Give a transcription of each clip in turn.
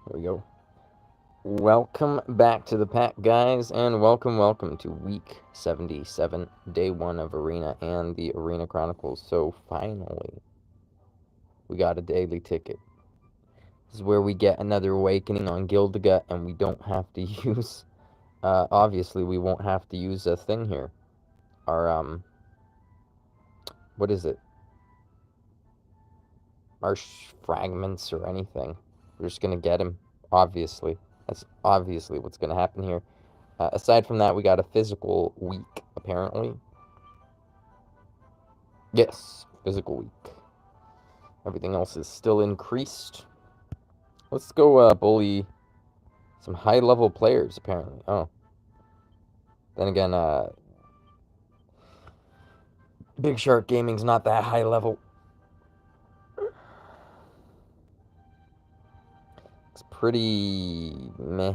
There we go. Welcome back to the pack, guys, and welcome to week 77, day 1 of Arena and the Arena Chronicles. So finally, we got a daily ticket. This is where we get another awakening on Gildagut, and we don't have to use, obviously we won't have to use a thing here. Our, what is it? Our fragments or anything. We're just gonna get him, obviously. That's obviously what's gonna happen here. Aside from that, we got a physical week, apparently. Yes, physical week. Everything else is still increased. Let's go bully some high-level players, apparently. Oh. Then again, Big Shark Gaming's not that high level. It's pretty meh.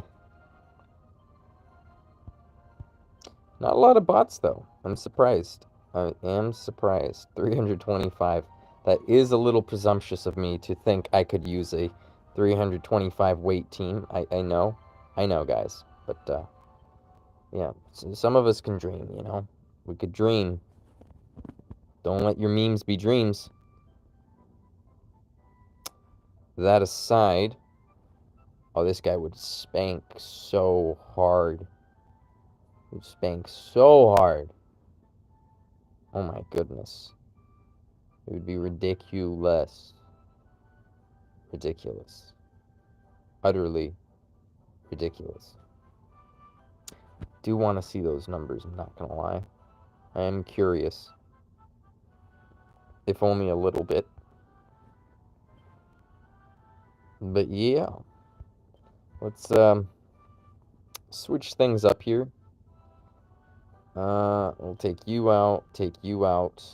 Not a lot of bots, though. I'm surprised. I am surprised. 325. That is a little presumptuous of me to think I could use a 325 weight team. I know. I know, guys. But, yeah. Some of us can dream, you know? We could dream. Don't let your memes be dreams. That aside... Oh, this guy would spank so hard. Would spank so hard. Oh my goodness. It would be ridiculous. Ridiculous. Utterly ridiculous. Do want to see those numbers, I'm not gonna lie. I am curious. If only a little bit. But yeah. Let's switch things up here. We'll take you out, take you out.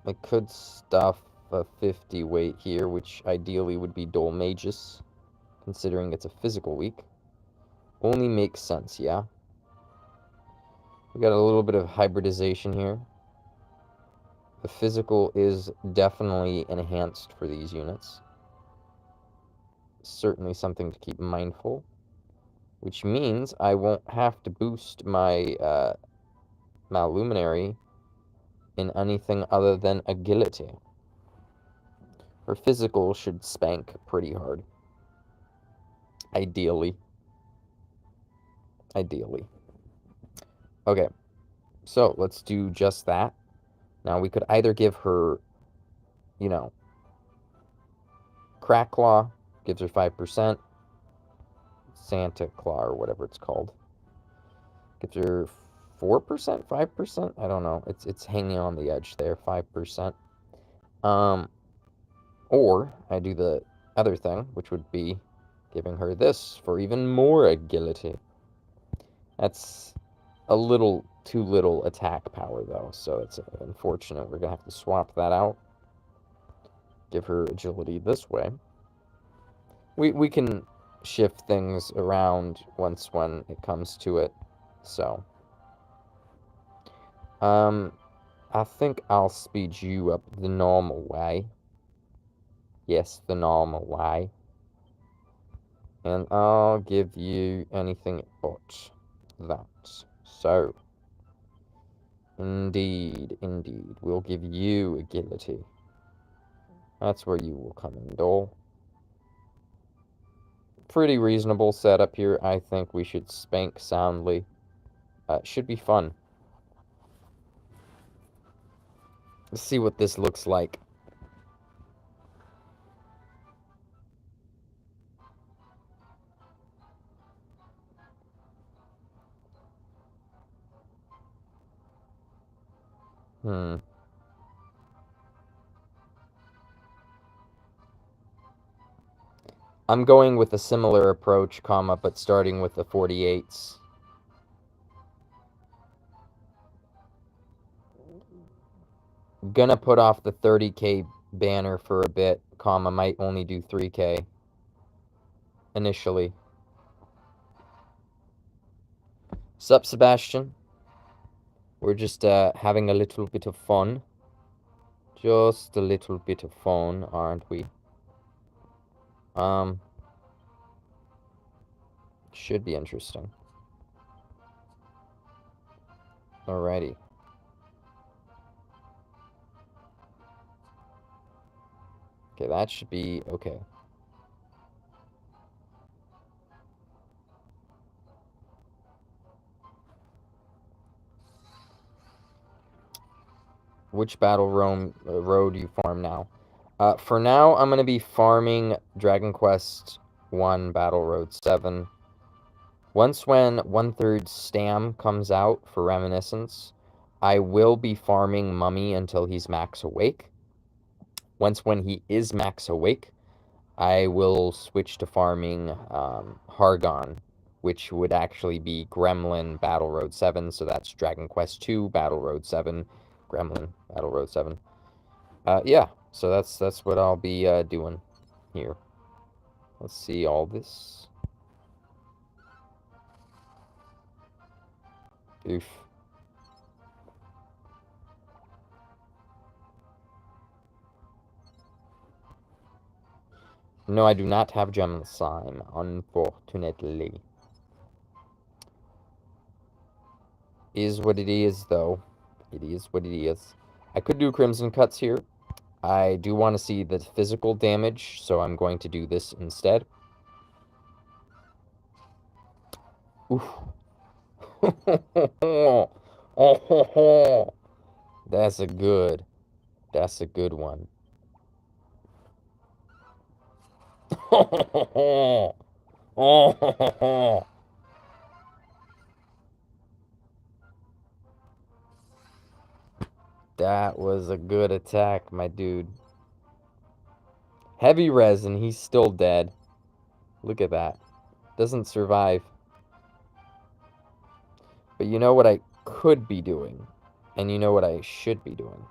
I could stuff a 50 weight here, which ideally would be Dole Magus, considering it's a physical week. Only makes sense, yeah? We got a little bit of hybridization here. The physical is definitely enhanced for these units. Certainly something to keep mindful. Which means I won't have to boost my Maluminary in anything other than agility. Her physical should spank pretty hard. Ideally. Ideally. Okay, so let's do just that. Now we could either give her, you know, Crack Claw, gives her 5%, Santa Claw or whatever it's called, gives her 4%, 5%, I don't know, it's hanging on the edge there, 5%. Or I do the other thing, which would be giving her this for even more agility. That's a little too little attack power, though, so it's unfortunate. We're going to have to swap that out. Give her agility this way. We can shift things around once when it comes to it, so. I think I'll speed you up the normal way. Yes, the normal way. And I'll give you anything but that. So, indeed, we'll give you agility. That's where you will come in, Dole. Pretty reasonable setup here. I think we should spank soundly. Should be fun. Let's see what this looks like. I'm going with a similar approach, but starting with the 48s. Gonna put off the 30k banner for a bit, might only do 3k initially. Sup, Sebastian? We're just having a little bit of fun. Just a little bit of fun, aren't we? Should be interesting. Alrighty. Okay, that should be okay. Which battle road you farm now? For now, I'm going to be farming Dragon Quest 1 Battle Road 7. Once when 1/3 Stam comes out for Reminiscence, I will be farming Mummy until he's max awake. Once when he is max awake, I will switch to farming Hargon, which would actually be Gremlin Battle Road 7, so that's Dragon Quest 2 Battle Road 7, Gremlin Battle Road 7. Yeah, so that's what I'll be doing here. Let's see all this. Oof. No, I do not have Gem Slime, unfortunately. Is what it is, though. It is what it is. I could do Crimson Cuts here. I do want to see the physical damage, so I'm going to do this instead. Oof. Oh, that's a good one. That was a good attack, my dude. Heavy resin, he's still dead. Look at that. Doesn't survive. But you know what I could be doing? And you know what I should be doing?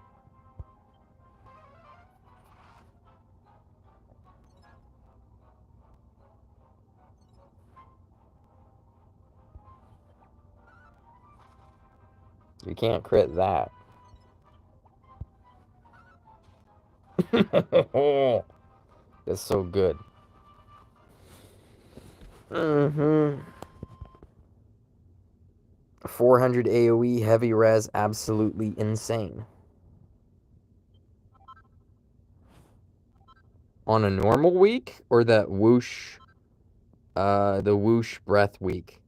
You can't crit that. That's so good. 400 AoE, heavy res, absolutely insane. On a normal week? Or the whoosh breath week?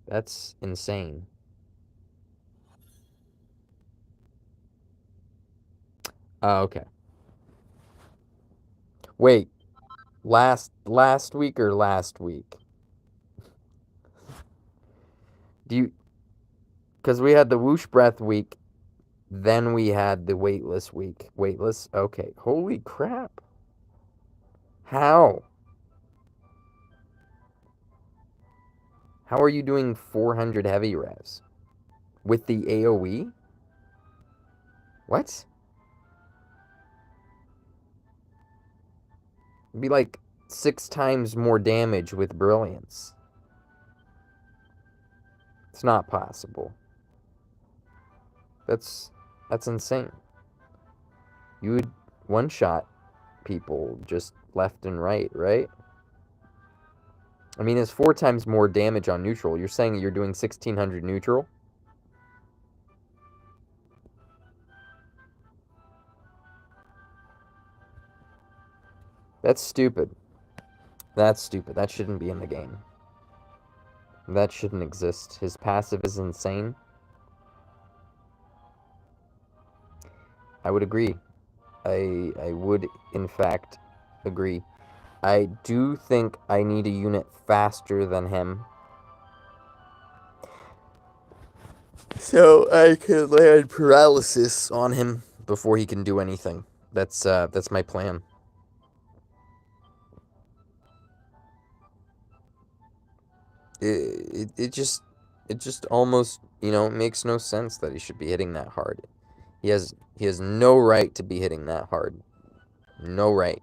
That's insane. Okay. Wait. Last week or last week? Do you... Because we had the whoosh breath week, then we had the weightless week. Weightless? Okay. Holy crap. How? How are you doing 400 heavy res? With the AoE? What? It'd be like 6 times more damage with brilliance. It's not possible. That's insane. You would one-shot people just left and right, right? I mean, it's 4 times more damage on neutral. You're saying you're doing 1600 neutral? That's stupid. That's stupid. That shouldn't be in the game. That shouldn't exist. His passive is insane. I would agree. I would, in fact, agree. I do think I need a unit faster than him, so I can land paralysis on him before he can do anything. That's my plan. It just almost, makes no sense that he should be hitting that hard. He has no right to be hitting that hard. No right.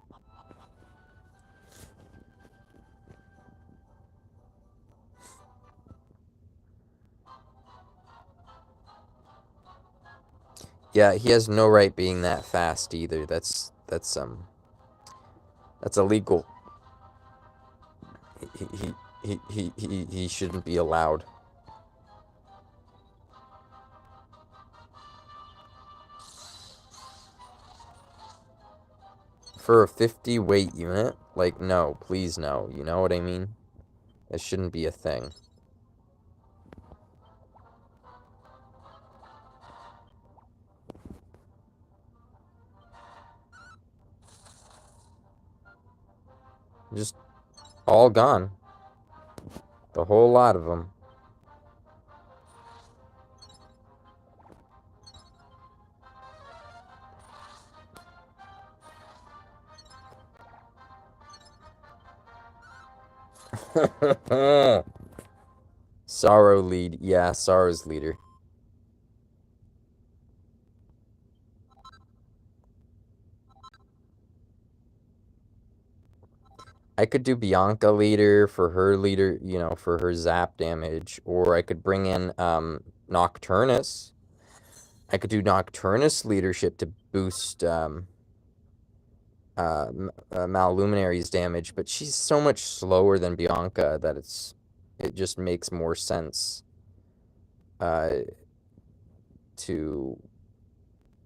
Yeah, he has no right being that fast either. That's That's illegal. He shouldn't be allowed. For a 50 weight unit? Like, no, please no. You know what I mean? It shouldn't be a thing. Just all gone. The whole lot of them. Sorrow lead. Yeah, Sorrow's leader. I could do Bianca leader for her leader, you know, for her zap damage, or I could bring in Nocturnus. I could do Nocturnus leadership to boost Maluminary's damage, but she's so much slower than Bianca that it just makes more sense to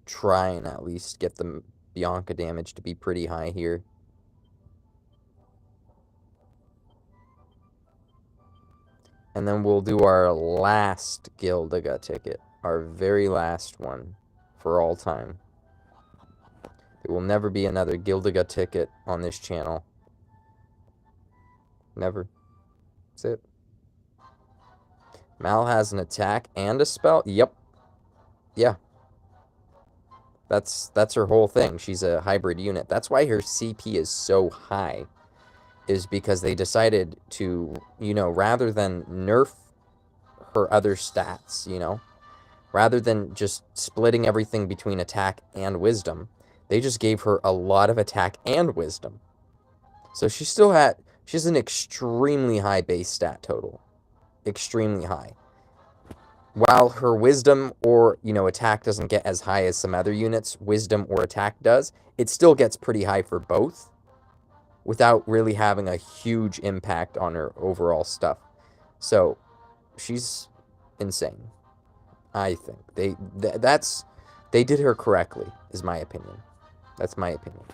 try and at least get the Bianca damage to be pretty high here. And then we'll do our last Gildiga ticket. Our very last one for all time. There will never be another Gildiga ticket on this channel. Never. That's it. Mal has an attack and a spell? Yep. Yeah. That's her whole thing. She's a hybrid unit. That's why her CP is so high. Is because they decided to, you know, rather than nerf her other stats, you know, rather than just splitting everything between attack and wisdom, they just gave her a lot of attack and wisdom. So she has an extremely high base stat total. Extremely high. While her wisdom or, you know, attack doesn't get as high as some other units, wisdom or attack does, it still gets pretty high for both without really having a huge impact on her overall stuff. So, she's insane. I think they did her correctly, is my opinion. That's my opinion.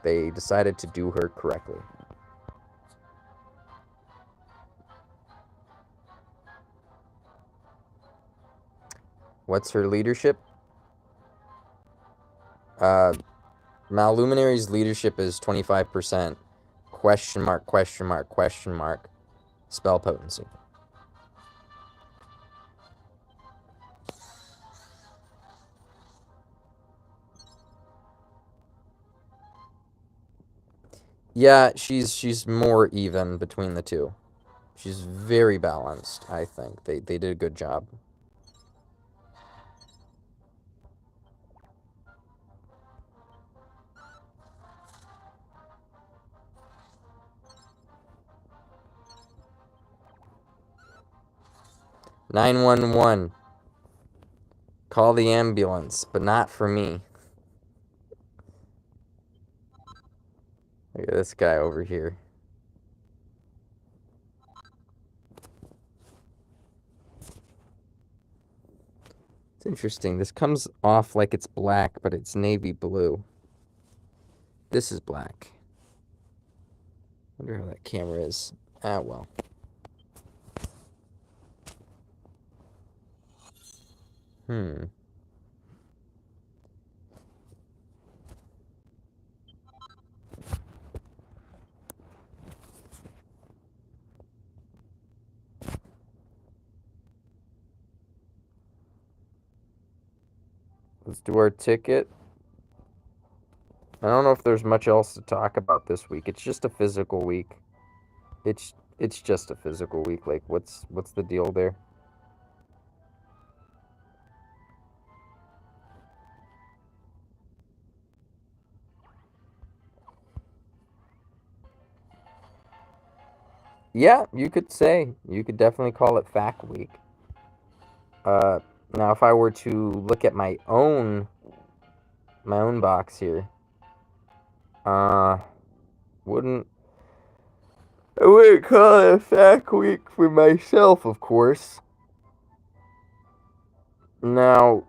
They decided to do her correctly. What's her leadership? Maluminary's leadership is 25%. Question mark, question mark, question mark. Spell potency. Yeah, she's more even between the two. She's very balanced, I think. They did a good job. "911. Call the ambulance, but not for me." Look at this guy over here. It's interesting. This comes off like it's black, but it's navy blue. This is black. Wonder how that camera is. Ah, well. Let's do our ticket. I don't know if there's much else to talk about this week. It's just a physical week. It's just a physical week. Like, what's the deal there? Yeah, you could say. You could definitely call it FAQ week. Now if I were to look at my own box here, Uh, wouldn't I wouldn't call it a sack week for myself, of course. Now,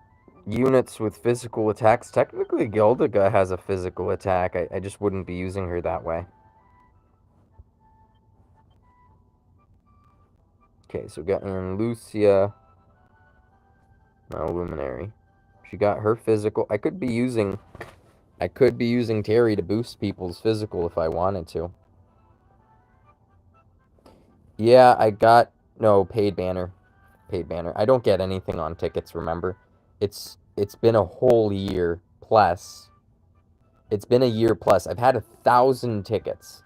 units with physical attacks. Technically, Gildiga has a physical attack. I just wouldn't be using her that way. Okay, so got in Lucia. No, Luminary. She got her physical. I could be using Terry to boost people's physical if I wanted to. Yeah, I got no paid banner. Paid banner. I don't get anything on tickets, remember? It's been a whole year plus. It's been a year plus. I've had 1,000 tickets.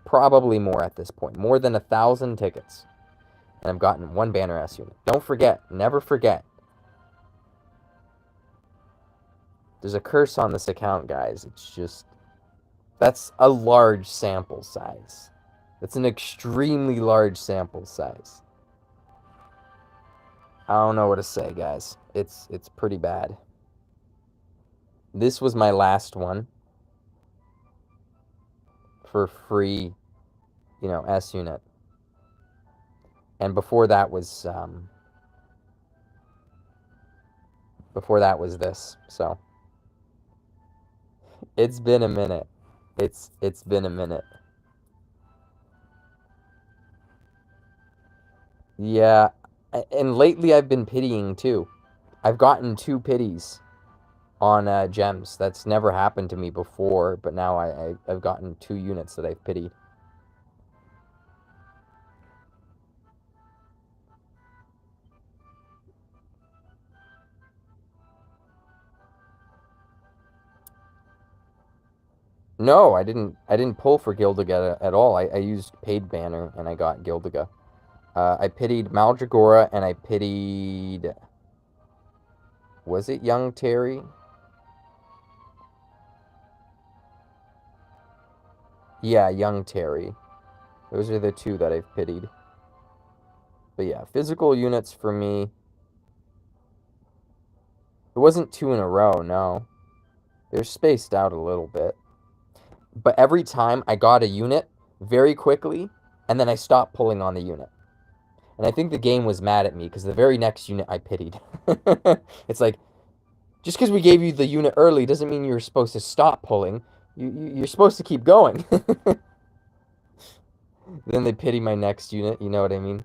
Probably more at this point. More than 1,000 tickets. And I've gotten one banner S unit. Don't forget. Never forget. There's a curse on this account, guys. It's just... That's a large sample size. That's an extremely large sample size. I don't know what to say, guys. It's pretty bad. This was my last one for free, S unit. And before that was this. So it's been a minute. It's been a minute. Yeah, and lately I've been pitying too. I've gotten 2 pities on gems. That's never happened to me before, but now I've gotten 2 units that I've pitied. No, I didn't pull for Gildiga at all. I used paid banner and I got Gildiga. I pitied Maldragora and I pitied... Was it Young Terry? Yeah, Young Terry. Those are the 2 that I've pitied. But yeah, physical units for me. It wasn't 2 in a row, no. They're spaced out a little bit. But every time I got a unit very quickly, and then I stopped pulling on the unit. And I think the game was mad at me because the very next unit I pitied. It's like, just because we gave you the unit early doesn't mean you're supposed to stop pulling. You're supposed to keep going. Then they pity my next unit, you know what I mean?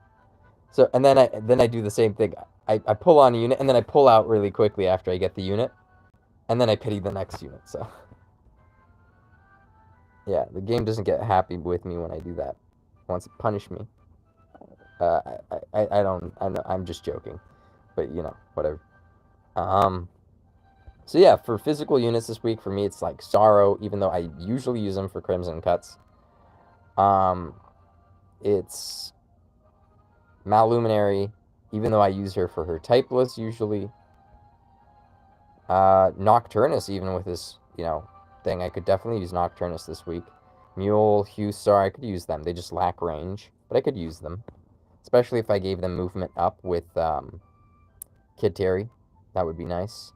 So, and then I do the same thing. I pull on a unit, and then I pull out really quickly after I get the unit. And then I pity the next unit, so... Yeah, the game doesn't get happy with me when I do that. It wants to punish me. Uh, I don't... I'm just joking. But, whatever. So yeah, for physical units this week, for me, it's like Sorrow, even though I usually use them for Crimson Cuts. It's Malluminary, even though I use her for her typeless usually. Nocturnus, even with this, thing. I could definitely use Nocturnus this week. Mule, Hussar, I could use them. They just lack range, but I could use them. Especially if I gave them movement up with Kid Terry. That would be nice.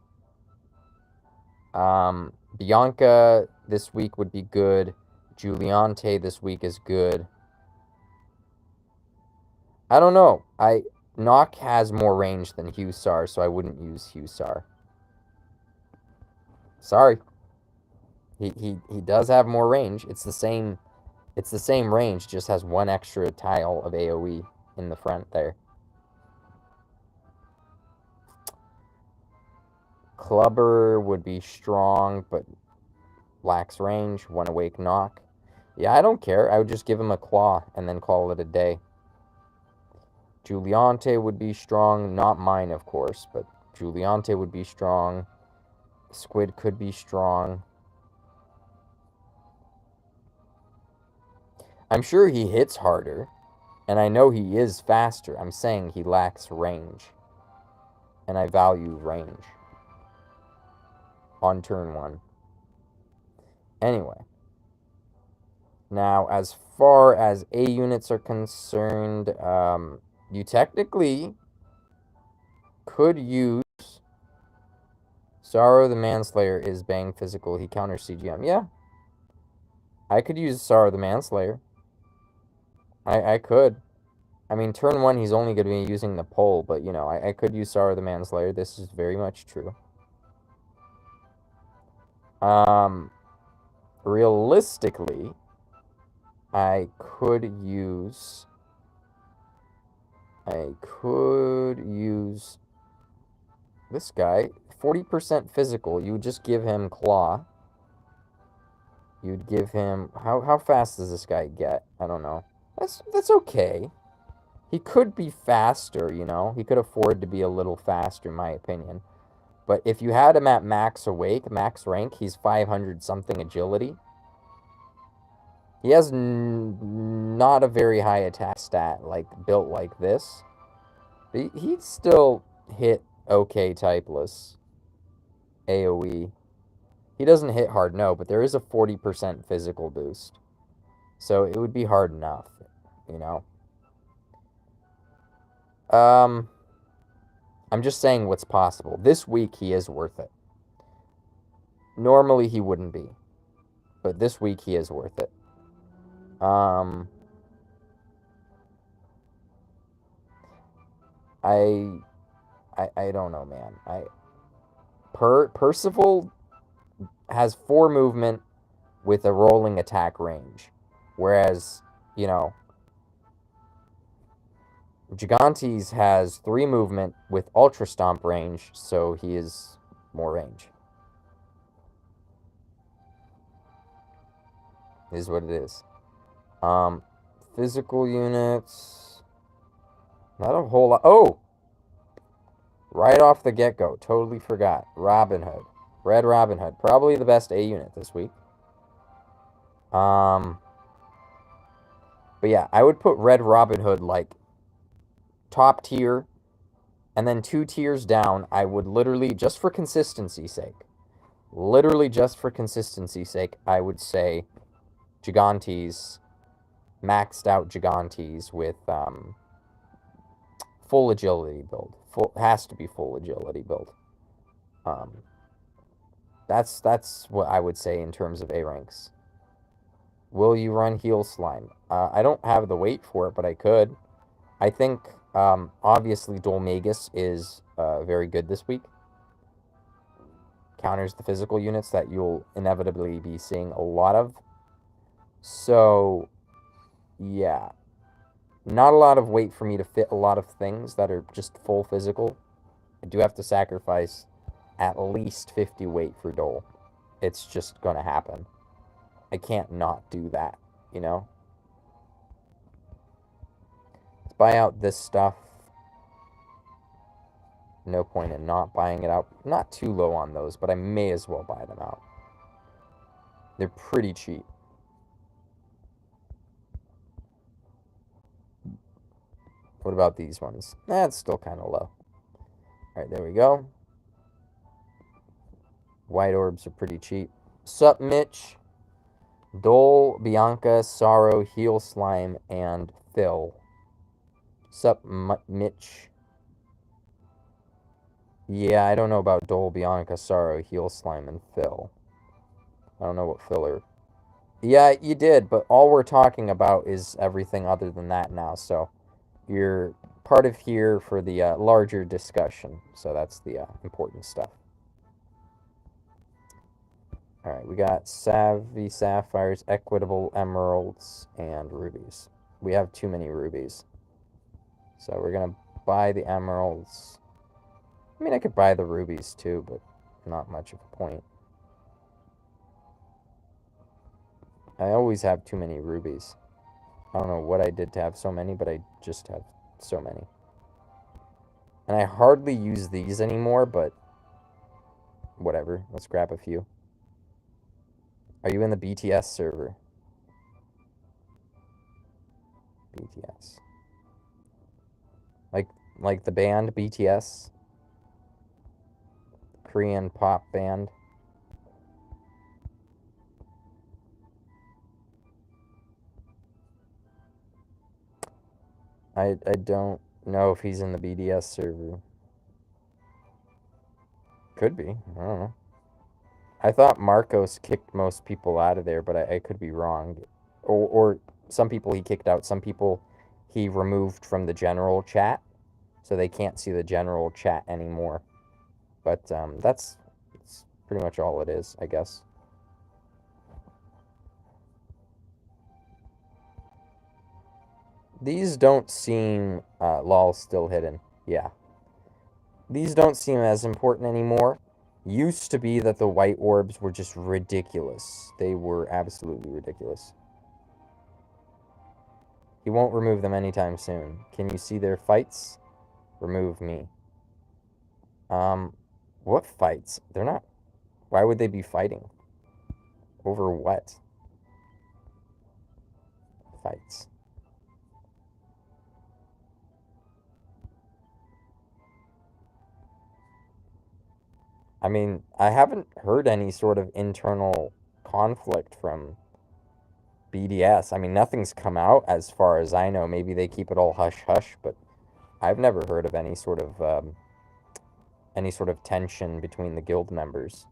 Bianca this week would be good. Juliante this week is good. I don't know. Nock has more range than Hussar, so I wouldn't use Hussar. Sorry. He does have more range. It's the same range, just has 1 extra tile of AoE in the front there. Clubber would be strong, but lacks range. 1 awake knock. Yeah, I don't care. I would just give him a claw and then call it a day. Juliante would be strong. Not mine, of course, but Juliante would be strong. Squid could be strong. I'm sure he hits harder, and I know he is faster. I'm saying he lacks range, and I value range on turn 1. Anyway, now as far as A units are concerned, you technically could use Sorrow the Manslayer is bang physical. He counters CGM. Yeah. I could use Sorrow the Manslayer. I could. I mean, turn 1, he's only going to be using the pole, but, you know, I could use Sorrow the Manslayer. This is very much true. Realistically, I could use this guy. 40% physical. You would just give him Claw. You'd give him... How fast does this guy get? I don't know. That's okay. He could be faster, you know? He could afford to be a little faster, in my opinion. But if you had him at max rank, he's 500-something agility. He has not a very high attack stat, like, built like this. But he'd still hit okay typeless. AoE. He doesn't hit hard, no, but there is a 40% physical boost. So it would be hard enough, you know? I'm just saying what's possible. This week, he is worth it. Normally, he wouldn't be. But this week, he is worth it. I don't know, man. Percival has 4 movement with a rolling attack range. Whereas, you know, Gigantes has 3 movement with Ultra Stomp range, so he is more range. Is what it is. Physical units. Not a whole lot. Oh! Right off the get-go. Totally forgot. Robin Hood. Red Robin Hood. Probably the best A unit this week. But yeah, I would put Red Robin Hood, like, top tier. And then 2 tiers down, I would literally, just for consistency's sake, I would say Gigantes, maxed out Gigantes with full agility build. Has to be full agility build. That's what I would say in terms of A ranks. Will you run Heal Slime? I don't have the weight for it, but I could. I think, obviously, Dolmagus is very good this week. Counters the physical units that you'll inevitably be seeing a lot of. So, yeah. Not a lot of weight for me to fit a lot of things that are just full physical. I do have to sacrifice at least 50 weight for Dole. It's just going to happen. I can't not do that, you know? Let's buy out this stuff. No point in not buying it out. Not too low on those, but I may as well buy them out. They're pretty cheap. What about these ones? That's still kind of low. Alright, there we go. White orbs are pretty cheap. Sup, Mitch? Dole, Bianca, Sorrow, Heal Slime, and Phil. Sup, Mitch? Yeah, I don't know about Dole, Bianca, Sorrow, Heal Slime, and Phil. I don't know what filler. Yeah, you did, but all we're talking about is everything other than that now, so you're part of here for the larger discussion, so that's the important stuff. Alright, we got Savvy Sapphires, Equitable Emeralds, and Rubies. We have too many Rubies. So we're going to buy the Emeralds. I mean, I could buy the Rubies too, but not much of a point. I always have too many Rubies. I don't know what I did to have so many, but I just have so many. And I hardly use these anymore, but whatever. Let's grab a few. Are you in the BTS server? BTS. Like the band BTS? Korean pop band. I don't know if he's in the BDS server. Could be. I don't know. I thought Marcos kicked most people out of there, but I could be wrong. Or some people he kicked out. Some people he removed from the general chat, so they can't see the general chat anymore. But that's pretty much all it is, I guess. These don't seem... lol, still hidden. Yeah. These don't seem as important anymore. Used to be that the white orbs were just ridiculous. They were absolutely ridiculous. He won't remove them anytime soon. Can you see their fights? Remove me. What fights? They're not... Why would they be fighting? Over what? Fights. I mean, I haven't heard any sort of internal conflict from BDS. I mean, nothing's come out as far as I know. Maybe they keep it all hush-hush, but I've never heard of any sort of tension between the guild members.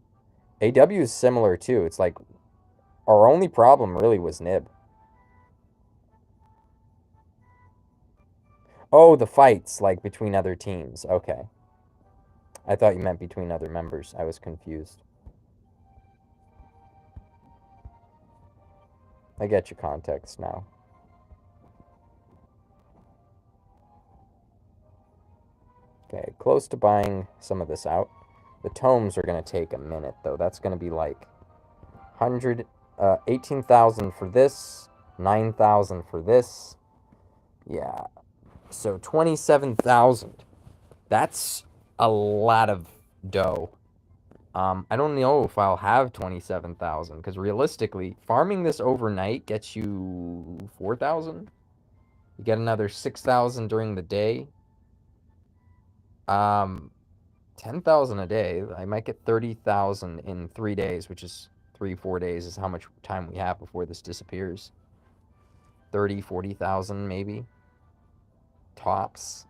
AW is similar too. It's like our only problem really was Nib. Oh, the fights, like between other teams. Okay. I thought you meant between other members. I was confused. I get your context now. Okay, close to buying some of this out. The tomes are going to take a minute, though. That's going to be like 18,000 for this, 9,000 for this. Yeah, so 27,000. That's a lot of dough. I don't know if I'll have 27,000, because realistically, farming this overnight gets you 4,000. You get another 6,000 during the day. 10,000 a day. I might get 30,000 in 3 days, which is 4 days is how much time we have before this disappears. 30, 40,000 maybe. Tops.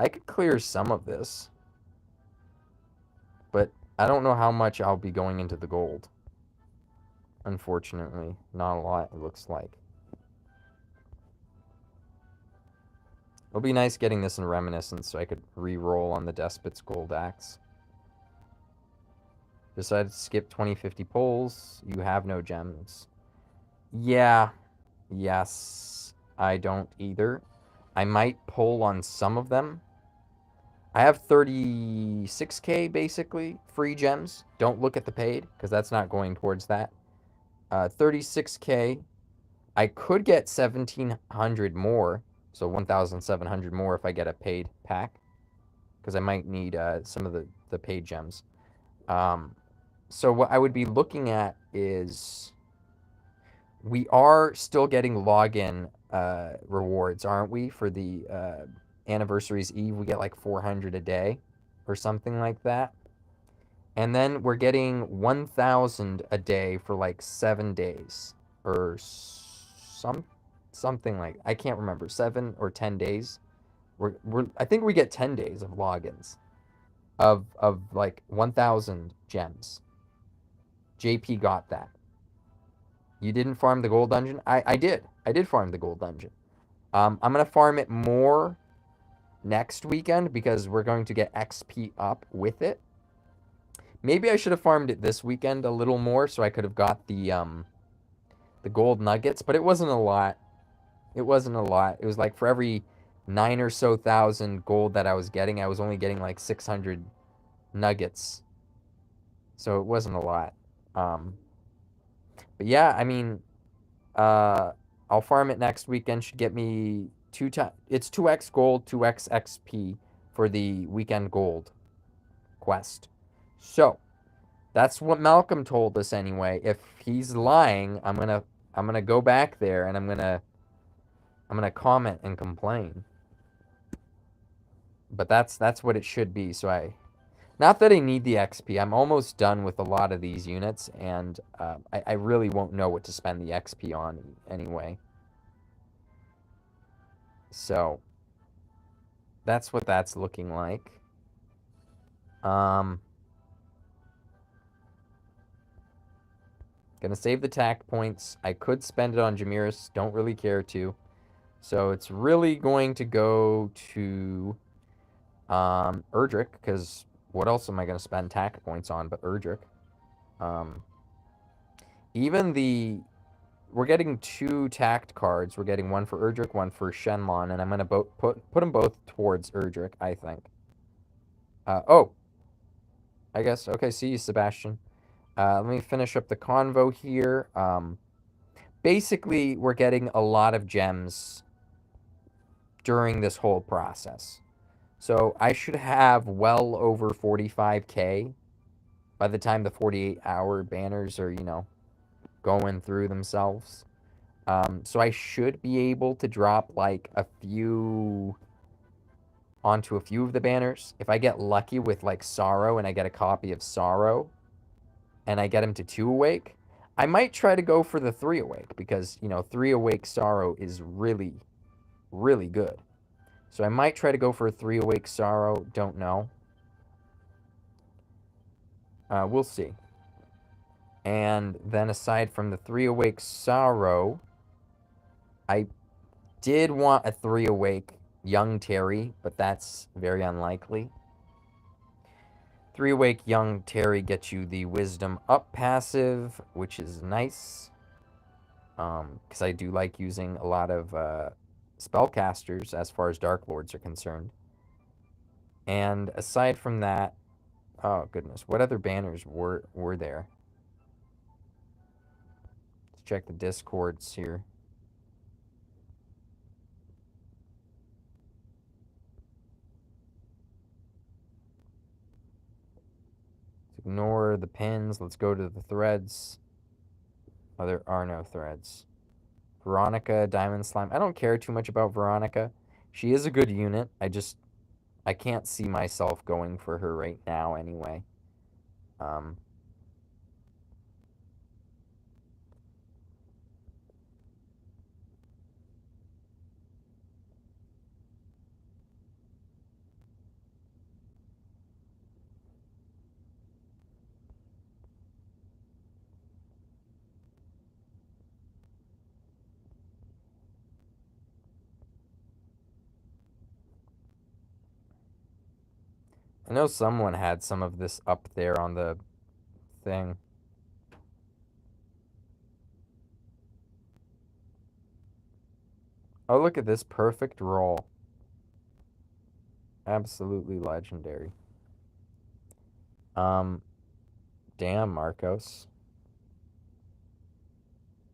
I could clear some of this, but I don't know how much I'll be going into the gold. Unfortunately, not a lot, it looks like. It'll be nice getting this in Reminiscence so I could re-roll on the Despot's Gold Axe. Decided to skip 2050 pulls. You have no gems. Yeah. Yes. I don't either. I might pull on some of them. I have 36k basically free gems. Don't look at the paid because that's not going towards that. 36k. I could get 1,700 more, so 1,700 more if I get a paid pack, because I might need some of the paid gems. So what I would be looking at is we are still getting login rewards, aren't we? For the Anniversary's Eve, we get like 400 a day or something like that. And then we're getting 1,000 a day for like 7 days or something like, I can't remember, 7 or 10 days. I think we get 10 days of logins of like 1,000 gems. JP got that. You didn't farm the gold dungeon? I did. I did farm the gold dungeon. I'm going to farm it more next weekend because we're going to get XP up with it. Maybe I should have farmed it this weekend a little more so I could have got the gold nuggets, but it wasn't a lot. It wasn't a lot. It was like for every 9 or so thousand gold that I was getting, I was only getting like 600 nuggets. So it wasn't a lot. But yeah, I mean, I'll farm it next weekend. Should get me it's 2x gold, 2x XP for the weekend gold quest. So that's what Malcolm told us anyway. If he's lying, I'm gonna go back there and I'm gonna comment and complain. But that's what it should be. So not that I need the XP. I'm almost done with a lot of these units, and I really won't know what to spend the XP on anyway. So that's what that's looking like. Gonna save the tact points. I could spend it on Jamirus. Don't really care to. So it's really going to go to Erdrick, because what else am I going to spend tact points on but Erdrick? Um, even the... We're getting 2 tact cards. We're getting one for Erdrick, one for Shenlong, and I'm going to put them both towards Erdrick, I think. Oh, I guess. Okay, see you, Sebastian. Let me finish up the convo here. Basically, we're getting a lot of gems during this whole process. So I should have well over 45k by the time the 48-hour banners are, going through themselves. So I should be able to drop like a few onto a few of the banners. If I get lucky with like Sorrow and I get a copy of Sorrow and I get him to 2 awake, I might try to go for the 3 awake because, 3 awake Sorrow is really, really good. So I might try to go for a 3 awake Sorrow. Don't know. We'll see. And then aside from the 3 awake Sorrow, I did want a 3 awake Young Terry, but that's very unlikely. 3 awake Young Terry gets you the Wisdom Up passive, which is nice. Because I do like using a lot of spellcasters as far as Dark Lords are concerned. And aside from that, oh goodness, what other banners were there? Let's check the discords here. Let's ignore the pins. Let's go to the threads. Oh, there are no threads. Veronica, Diamond Slime. I don't care too much about Veronica. She is a good unit. I can't see myself going for her right now anyway. I know someone had some of this up there on the thing. Oh, look at this perfect roll. Absolutely legendary. Damn, Marcos.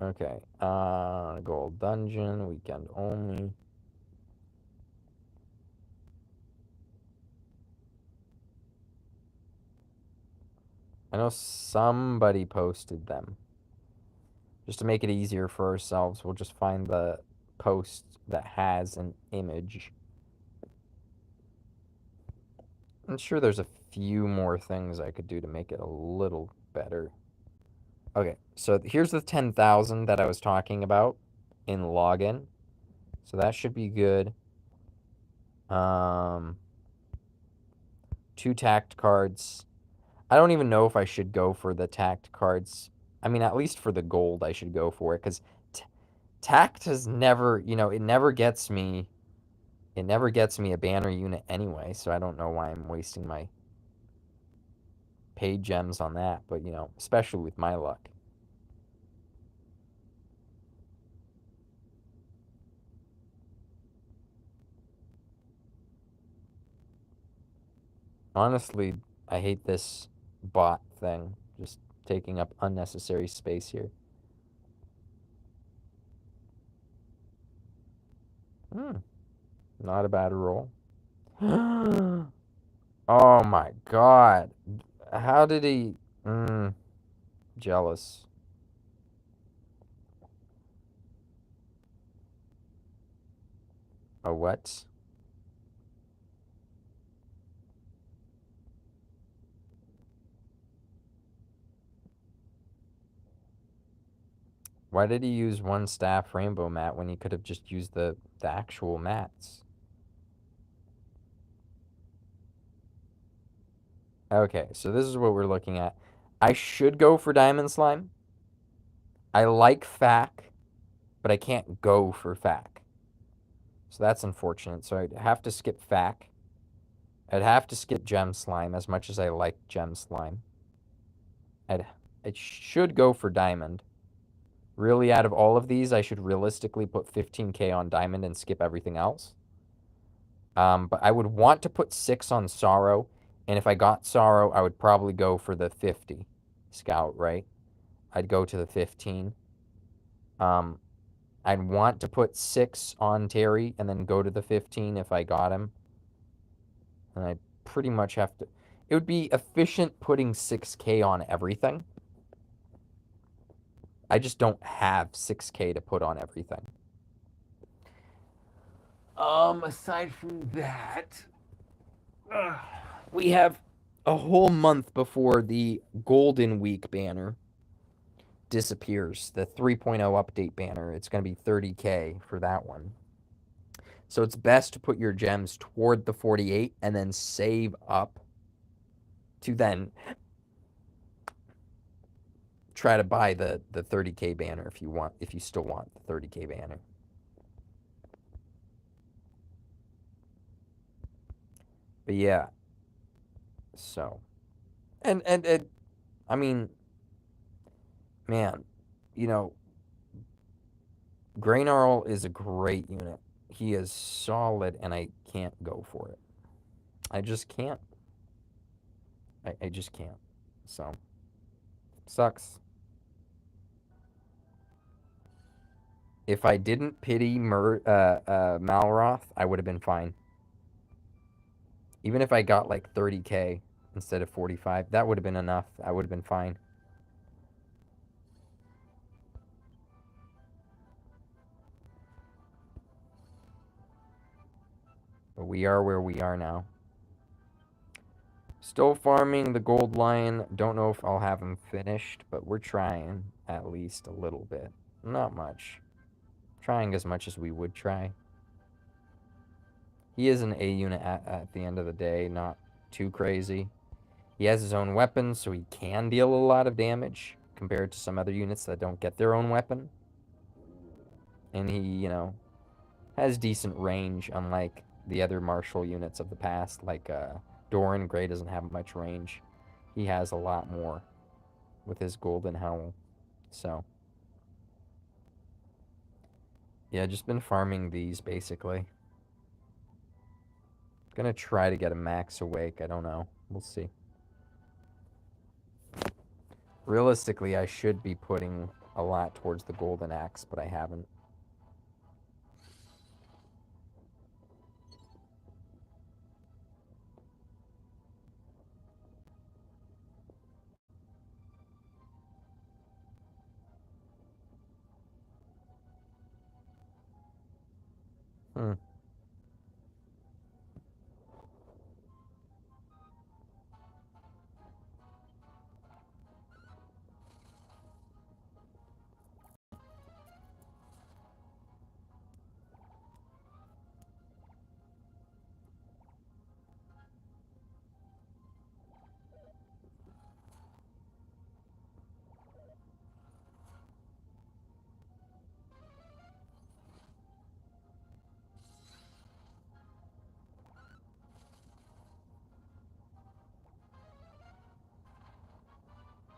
Okay, gold dungeon, weekend only. I know somebody posted them. Just to make it easier for ourselves, we'll just find the post that has an image. I'm sure there's a few more things I could do to make it a little better. Okay, so here's the 10,000 that I was talking about in login. So that should be good. 2 tact cards. I don't even know if I should go for the tact cards. I mean, at least for the gold, I should go for it, because tact has never, it never gets me. It never gets me a banner unit anyway, so I don't know why I'm wasting my paid gems on that, but, especially with my luck. Honestly, I hate this bot thing, just taking up unnecessary space here. Not a bad roll. Oh my god. How did he... jealous. A what? Why did he use one staff rainbow mat when he could have just used the actual mats? Okay, so this is what we're looking at. I should go for Diamond Slime. I like FAC, but I can't go for FAC. So that's unfortunate. So I'd have to skip FAC. I'd have to skip Gem Slime as much as I like Gem Slime. I should go for Diamond. Really, out of all of these, I should realistically put 15k on Diamond and skip everything else. But I would want to put 6 on Sorrow, and if I got Sorrow, I would probably go for the 50 Scout, right? I'd go to the 15. I'd want to put 6 on Terry and then go to the 15 if I got him. And I pretty much have to... It would be efficient putting 6k on everything. I just don't have 6k to put on everything. Aside from that, we have a whole month before the Golden Week banner disappears. The 3.0 update banner. It's going to be 30k for that one. So it's best to put your gems toward the 48 and then save up to then try to buy the 30k banner if you still want the 30k banner. But yeah. So and I mean, man, you know, Graynarl is a great unit. He is solid and I can't go for it. I just can't. I just can't. So sucks. If I didn't pity Malroth, I would have been fine. Even if I got like 30k instead of 45, that would have been enough. I would have been fine. But we are where we are now. Still farming the gold lion. Don't know if I'll have him finished, but we're trying at least a little bit. Not much. Trying as much as we would try. He is an A unit at the end of the day, not too crazy. He has his own weapon, so he can deal a lot of damage compared to some other units that don't get their own weapon. And he, you know, has decent range, unlike the other martial units of the past, like Doran. Gray doesn't have much range. He has a lot more with his Golden Howl. So, yeah, just been farming these, basically. Gonna try to get a max awake. I don't know. We'll see. Realistically, I should be putting a lot towards the Golden Axe, but I haven't.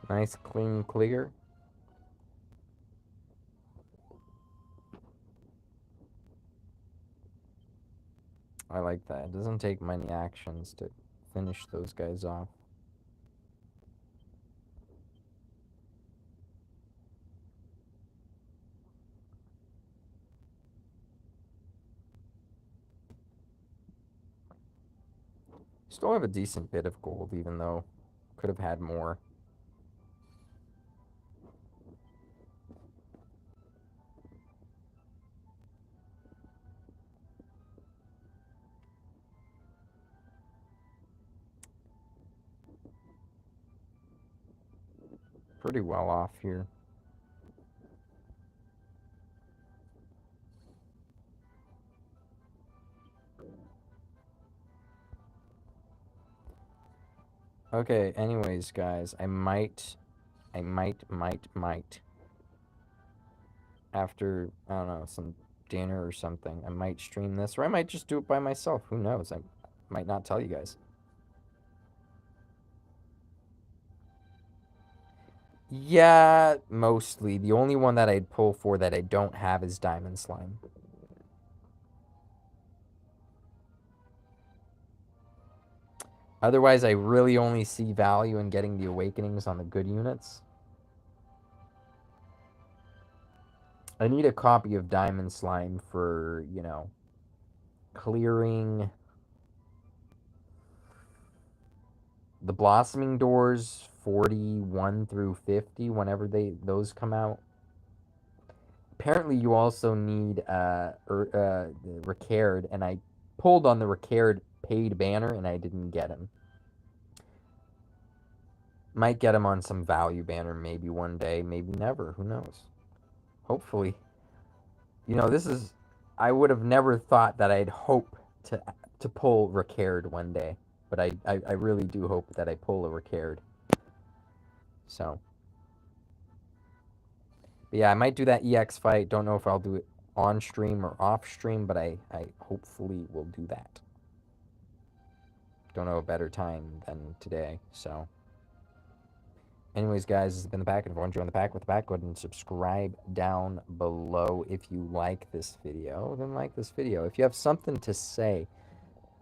Nice, clean, clear. I like that. It doesn't take many actions to finish those guys off. Still have a decent bit of gold, even though could have had more. Pretty well off here. Okay, anyways, guys, I might after, I don't know, some dinner or something. I might stream this, or I might just do it by myself. Who knows? I might not tell you guys. Yeah, mostly. The only one that I'd pull for that I don't have is Diamond Slime. Otherwise, I really only see value in getting the Awakenings on the good units. I need a copy of Diamond Slime for, you know, clearing the Blossoming Doors 41 through 50 whenever those come out. Apparently, you also need the Ricard, and I pulled on the Ricard paid banner, and I didn't get him. Might get him on some value banner maybe one day, maybe never. Who knows? Hopefully. You know, this is... I would have never thought that I'd hope to pull Ricard one day. But I really do hope that I pull a Ricard. So... But yeah, I might do that EX fight. Don't know if I'll do it on stream or off stream, but I hopefully will do that. Don't know a better time than today, so. Anyways, guys, this has been the Pack. And if you want to join the Pack with the Pack, go ahead and subscribe down below. If you like this video, then like this video. If you have something to say,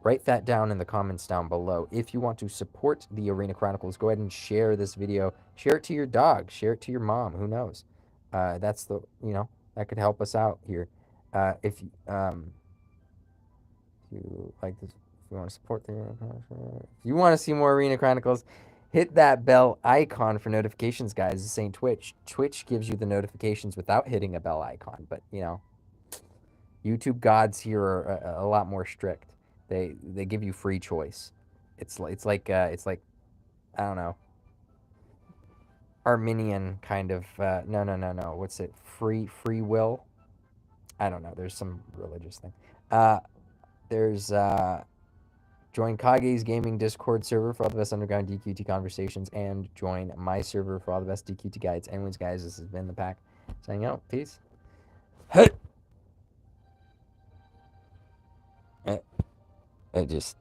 write that down in the comments down below. If you want to support the Arena Chronicles, go ahead and share this video. Share it to your dog. Share it to your mom. Who knows? That's the, you know, that could help us out here. If you like this, if you want to support the Arena Chronicles, if you want to see more Arena Chronicles, hit that bell icon for notifications, guys. This ain't Twitch. Twitch gives you the notifications without hitting a bell icon, but you know, YouTube gods here are a lot more strict. They give you free choice. It's like I don't know, Arminian kind of no. What's it? Free will? I don't know. There's some religious thing. There's join Kage's gaming Discord server for all the best underground DQT conversations, and join my server for all the best DQT guides. Anyways, guys, this has been the Pack. Signing out. Peace. Hey. I just